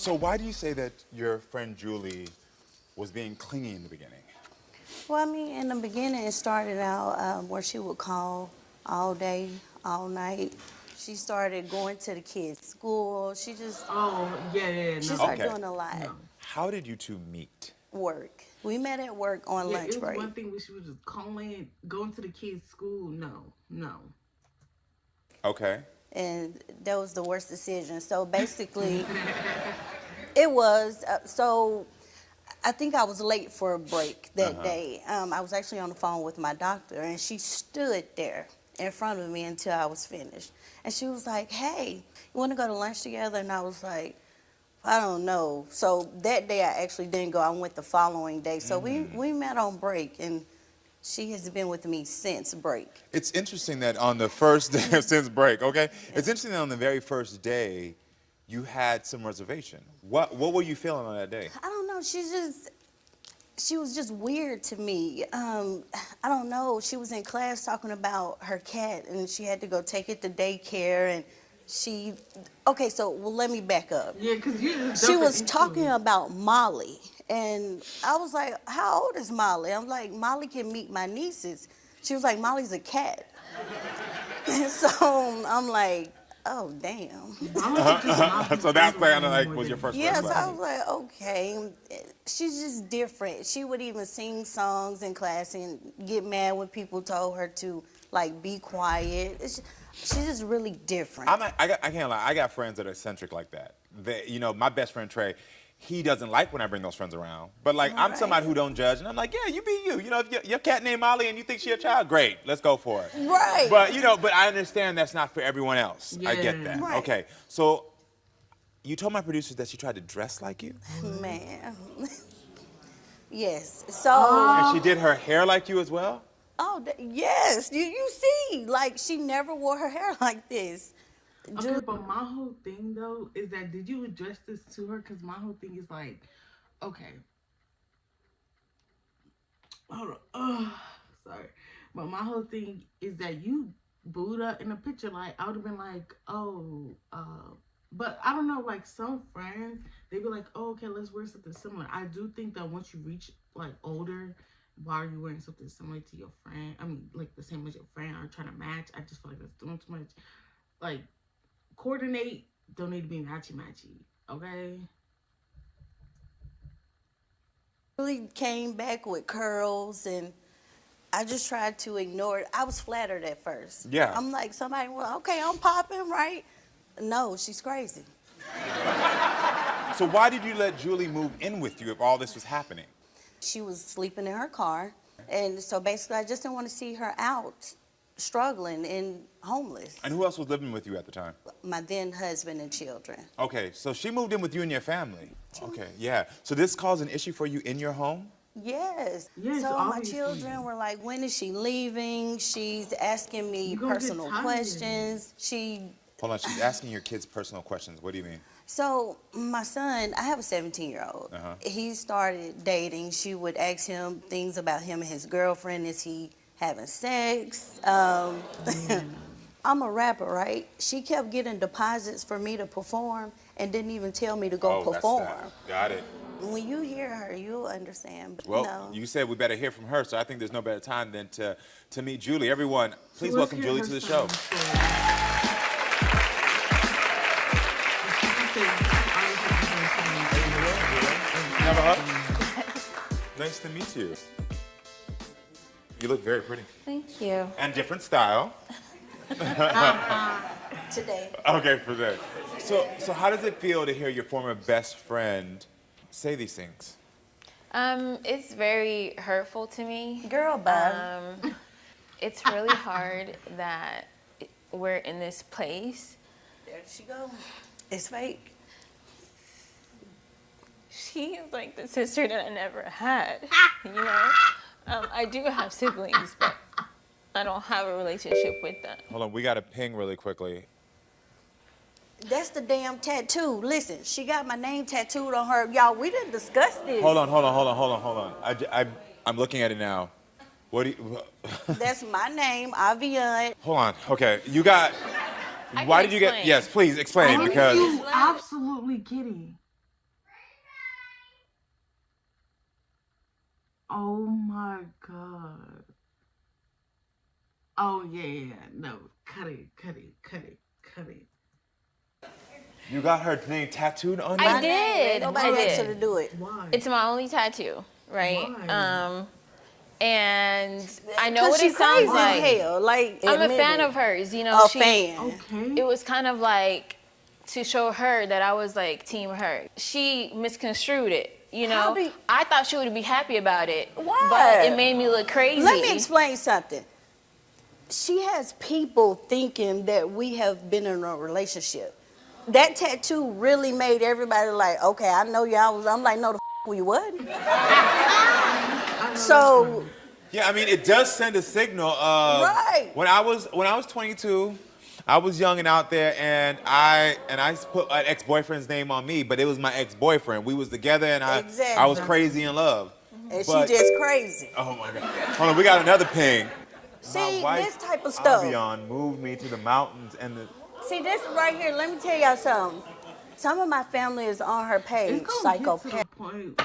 So why do you say that your friend Julie was being clingy in the beginning? Well, I mean, in the beginning, it started out where she would call all day, all night. She started going to the kids' school. She just, Oh, yeah, she no. started Okay. doing a lot. No. How did you two meet? Work. We met at work on Yeah, lunch it was break. one thing when she was just calling, going to the kids' school. No. Okay. And that was the worst decision. So basically, it was, so I think I was late for a break that day. I was actually on the phone with my doctor, and she stood there in front of me until I was finished. And she was like, hey, you want to go to lunch together? And I was like, I don't know. So that day I actually didn't go. I went the following day. So we met on break, and she has been with me since break. It's interesting that on the first day since break, okay? It's interesting that on the very first day, you had some reservation. What were you feeling on that day? I don't know. She was just weird to me. I don't know. She was in class talking about her cat, and she had to go take it to daycare, and okay, so let me back up. Yeah, because you just She was jumping into talking it. about Molly, and I was like, how old is Molly? I'm like, Molly can meet my nieces. She was like, Molly's a cat. And so I'm like, oh, damn. So that's kind of like was your first Yes, red I flag. was like, okay. She's just different. She would even sing songs in class and get mad when people told her to, like, be quiet. She's just really different. I can't lie. I got friends that are eccentric like that. My best friend Trey, he doesn't like when I bring those friends around. But like, I'm somebody who don't judge, and I'm like, yeah, you be you. If your cat named Molly and you think she a child, great, let's go for it. Right. But I understand that's not for everyone else. I get that. Right. Okay, so you told my producers that she tried to dress like you, Man. Yes. So. and she did her hair like you as well. Yes. You see, like, she never wore her hair like this. Okay, but my whole thing, though, is that did you address this to her? Because my whole thing is like, okay. Hold on. Sorry. But my whole thing is that you booed up in the picture. Like, I would have been like, but I don't know, like some friends, they be like, oh, okay, let's wear something similar. I do think that once you reach like older, why are you wearing something similar to your friend? I mean, like the same as your friend or trying to match. I just feel like that's doing too much. Like, coordinate, don't need to be matchy-matchy, okay? Really came back with curls, and I just tried to ignore it. I was flattered at first. Yeah. I'm like, somebody, well, okay, I'm popping, right? No, she's crazy. So why did you let Julie move in with you if all this was happening? She was sleeping in her car, and so basically I just didn't want to see her out struggling and homeless. And who else was living with you at the time? My then husband and children. Okay, so she moved in with you and your family. Okay, yeah. So this caused an issue for you in your home? Yes. Yes, So my obviously. children were like, when is she leaving? She's asking me You gonna get personal tired. questions. Hold on, she's asking your kids personal questions. What do you mean? So my son, I have a 17-year-old. He started dating. She would ask him things about him and his girlfriend. Is he having sex? I'm a rapper, right? She kept getting deposits for me to perform and didn't even tell me to go perform. That's that. Got it. When you hear her, you'll understand. But Well, no. you said we better hear from her, so I think there's no better time than to meet Julie. Everyone, please So let's welcome hear Julie her to the show. story. Have a hug? Nice to meet you. You look very pretty. Thank you. And different style. Today. Okay, for that. So how does it feel to hear your former best friend say these things? It's very hurtful to me. Girl, bye. It's really hard that we're in this place. There she go. It's fake. She is like the sister that I never had, you know? I do have siblings, but I don't have a relationship with them. Hold on, we got to ping really quickly. That's the damn tattoo. Listen, she got my name tattooed on her. Y'all, we didn't discuss this. Hold on. I'm looking at it now. What do you... That's my name, Avian. Hold on. Okay, you got... I Why can did you get... explain. Yes, please explain, Are because... you absolutely kidding? Oh my God. Oh yeah. No. Cut it. You got her name tattooed on you? I My name, did. ain't nobody I asked her did. to do it. Why? It's my only tattoo, right? Why? And I know 'Cause what she it sounds crazy as like. hell. Like, I'm a admit fan it. of hers, you know. A fan. Okay. It was kind of like to show her that I was like team her. She misconstrued it, you How know. do you- I thought she would be happy about it, Why? but it made me look crazy. Let me explain something. She has people thinking that we have been in a relationship. That tattoo really made everybody like, okay, I know y'all was. I'm like, no, the we wasn't. I know So, Yeah, I mean, it does send a signal of Right. when I was 22, I was young and out there, and I put an ex-boyfriend's name on me, but it was my ex-boyfriend. We was together, and I was Exactly. crazy in love. and But- she just crazy. Oh my God! Hold on, we got another ping. See, My this wife, type of stuff. Avion moved me to the mountains and the. See, this right here, let me tell y'all something. Some of my family is on her page, It's gonna get to psychopath. the point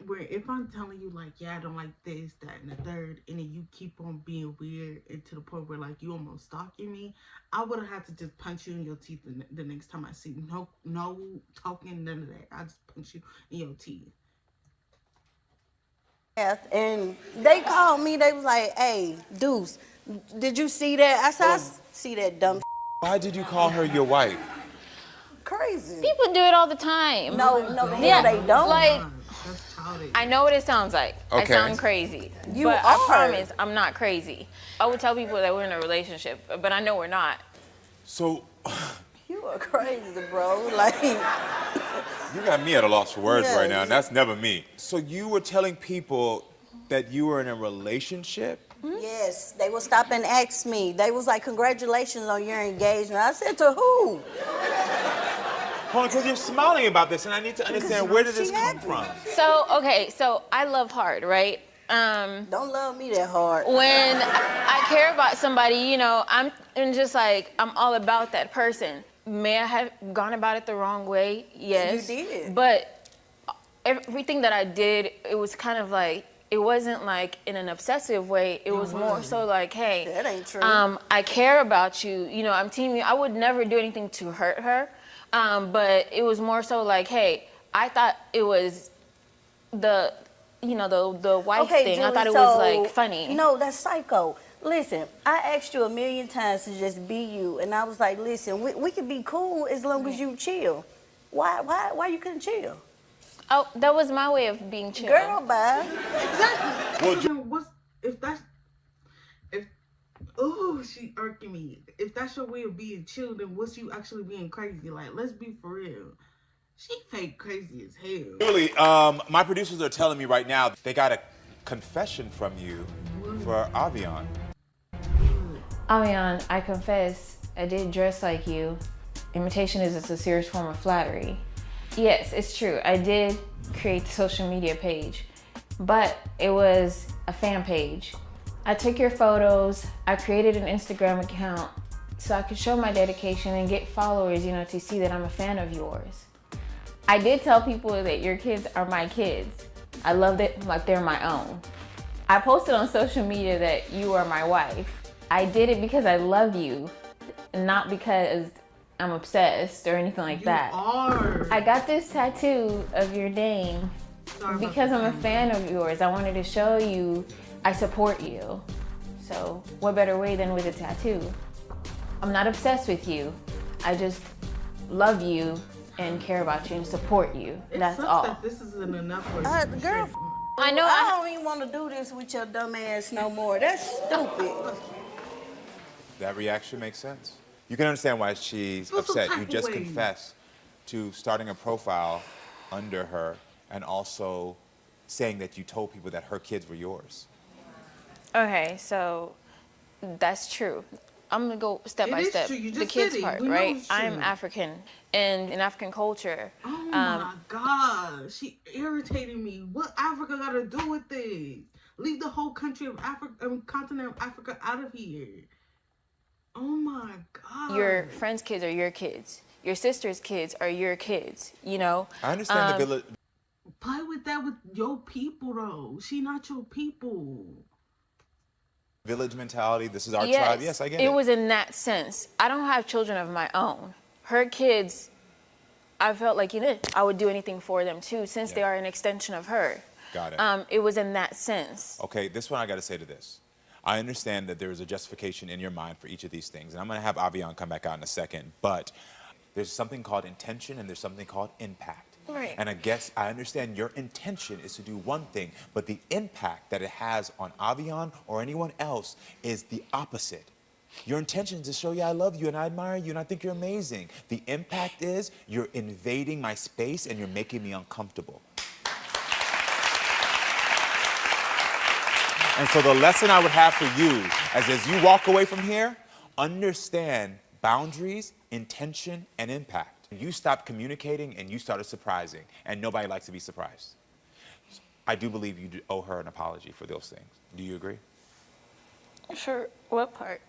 where if I'm telling you like, yeah, I don't like this, that, and the third, and then you keep on being weird, and to the point where like you almost stalking me, I would have had to just punch you in your teeth the next time I see you. No talking, none of that. I just punch you in your teeth. And they called me, they was like, hey, Deuce, did you see that? I said, see that dumb Why did you call her your wife? crazy. People do it all the time. No, the hell Yeah, they don't. like- God, that's childish. I know what it sounds like. I Okay. sound crazy. You but are. I promise I'm not crazy. I would tell people that we're in a relationship, but I know we're not. So You are crazy, bro. Like, you got me at a loss for words right now, and that's never me. So you were telling people that you were in a relationship? yes, they will stop and ask me. They was like, congratulations on your engagement. I said, to who? Hold on, because you're smiling about this, and I need to understand where did this she come happy. from? So, okay, so I love hard, right? Don't love me that hard. When I care about somebody, you know, I'm just like, I'm all about that person. May I have gone about it the wrong way? Yes. You did. But everything that I did, it was kind of like, it wasn't like in an obsessive way. It was more so like, hey, That ain't true. I care about you. You know, I'm teaming you. I would never do anything to hurt her. But it was more so like, hey, I thought it was the wife thing. I Julie, thought it so- was like funny. No, that's psycho. Listen, I asked you a million times to just be you, and I was like, listen, we can be cool as long as you chill. Why you couldn't chill? Oh, that was my way of being chill. Girl, bye. Exactly. Well, what's if oh, she irking me. If that's your way of being chill, then what's you actually being crazy? Like, let's be for real. She fake crazy as hell. Julie, my producers are telling me right now they got a confession from you for Avion. Avion, I confess, I did dress like you. Imitation is a serious form of flattery. Yes, it's true. I did create the social media page, but it was a fan page. I took your photos, I created an Instagram account so I could show my dedication and get followers, you know, to see that I'm a fan of yours. I did tell people that your kids are my kids. I love them like they're my own. I posted on social media that you are my wife. I did it because I love you, not because I'm obsessed or anything like that. Are. I got this tattoo of your name Sorry about because the I'm a camera. fan of yours. I wanted to show you I support you. So what better way than with a tattoo? I'm not obsessed with you. I just love you and care about you and support you. It That's sucks all. that this isn't enough for you. Girl, I know I don't even want to do this with your dumb ass no more. That's stupid. That reaction makes sense. You can understand why she's Feel some upset. type You of just way. confessed to starting a profile under her and also saying that you told people that her kids were yours. Okay, so that's true. I'm gonna go step It by is step. true. You The just kids said it. part, We know right? it's I'm true. African, and in African culture, Oh my God, she irritating me. What Africa got to do with this? Leave the whole country of Africa, continent of Africa out of here. Oh my God. your friends' kids are your kids. Your sister's kids are your kids. You know. I understand the Play with that with your people, though. She not your people. Village mentality. This is our tribe. Yes, I get it. It was in that sense. I don't have children of my own. Her kids, I felt like, I would do anything for them too, since they are an extension of her. Got it. It was in that sense. Okay, this one I got to say to this. I understand that there is a justification in your mind for each of these things, and I'm going to have Avian come back out in a second, but there's something called intention and there's something called impact. Right. And I guess I understand your intention is to do one thing, but the impact that it has on Avian or anyone else is the opposite. Your intention is to show you I love you and I admire you and I think you're amazing. The impact is you're invading my space and you're making me uncomfortable. And so the lesson I would have for you as you walk away from here, understand boundaries, intention, and impact. You stopped communicating and you started surprising, and nobody likes to be surprised. I do believe you owe her an apology for those things. Do you agree? For what part?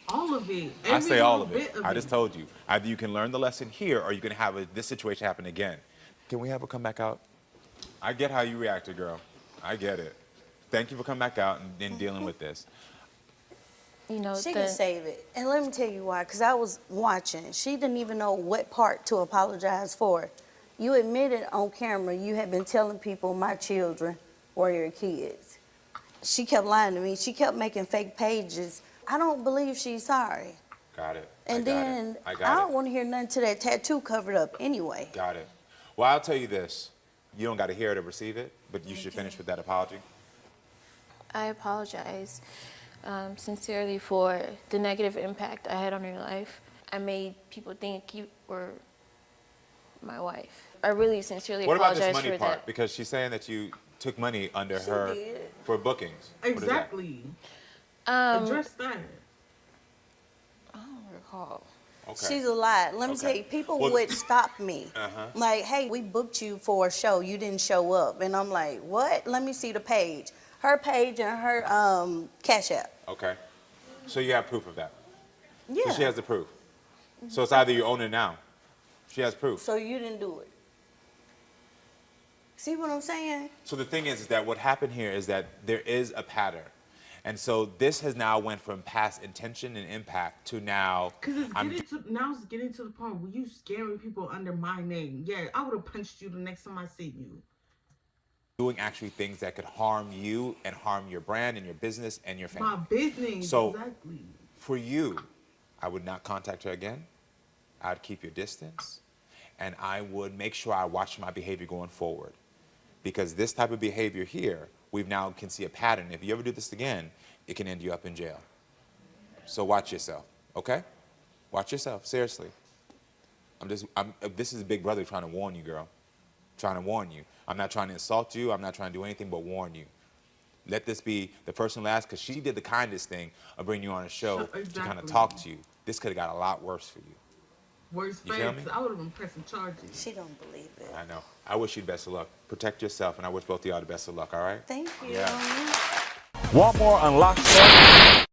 All of it. I say all of it. Of I just told you. Either you can learn the lesson here or you can have this situation happen again. Can we have her come back out? I get how you reacted, girl. I get it. Thank you for coming back out and dealing with this. She can save it. And let me tell you why, because I was watching. She didn't even know what part to apologize for. You admitted on camera you had been telling people my children were your kids. She kept lying to me. She kept making fake pages. I don't believe she's sorry. Got it. And then I don't want to hear nothing to that tattoo covered up anyway. Got it. Well, I'll tell you this. You don't got to hear it or receive it, but you should finish with that apology. I apologize sincerely for the negative impact I had on your life. I made people think you were my wife. I really sincerely apologize for that. What about this money part? Because she's saying that you took money under her for bookings. Exactly. Address that. I don't recall. Okay. She's a lie. Let me tell you, people would stop me. Like, hey, we booked you for a show. You didn't show up. And I'm like, what? Let me see the page. Her page and her Cash App. Okay. So you have proof of that? Yeah. So she has the proof. So it's either you own it now. She has proof. So you didn't do it. See what I'm saying? So the thing is that what happened here is that there is a pattern. And so this has now went from past intention and impact to now. Because it's getting to the point where you scaring people under my name. Yeah, I would have punched you the next time I see you. Doing actually things that could harm you and harm your brand and your business and your family. My business, so exactly. For you, I would not contact her again. I'd keep your distance. And I would make sure I watch my behavior going forward. Because this type of behavior here, we now can see a pattern. If you ever do this again, it can end you up in jail. So watch yourself, okay? Watch yourself, seriously. This is a big brother trying to warn you, girl. Trying to warn you. I'm not trying to insult you. I'm not trying to do anything but warn you. Let this be the first and last, because she did the kindest thing of bringing you on a show to kind of talk to you. This could have got a lot worse for you. Worse You feel me? facts. I would have been pressing charges. She don't believe it. I know. I wish you the best of luck. Protect yourself, and I wish both of y'all the best of luck, all right? Thank you. Yeah. Want more Unlocked stuff?